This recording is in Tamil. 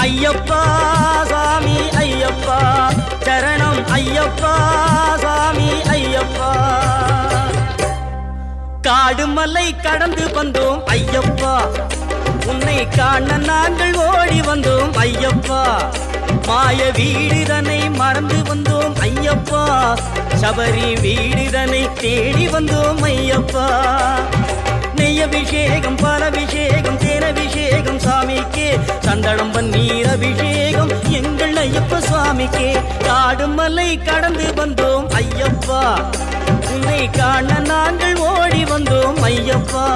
ஐயப்பா சாமி ஐயப்பா சரணம் ஐயப்பா சாமி ஐயப்பா காடு மலை கடந்து வந்தோம் ஐயப்பா உன்னை காண நாங்கள் ஓடி வந்தோம் ஐயப்பா மாய வீடுதனை மறந்து வந்தோம் ஐயப்பா சபரி வீடுதனை தேடி வந்தோம் ஐயப்பா நெய்யபிஷேகம் பாலபிஷேகம் தேனபிஷேகம் சாமிக்கே சந்தனம் பன்னீர் அபிஷேகம் எங்கள் ஐயப்ப சுவாமிக்கே காடு மலை கடந்து வந்தோம் ஐயப்பா உன்னை காண நாங்கள் ஓடி வந்தோம் ஐயப்பா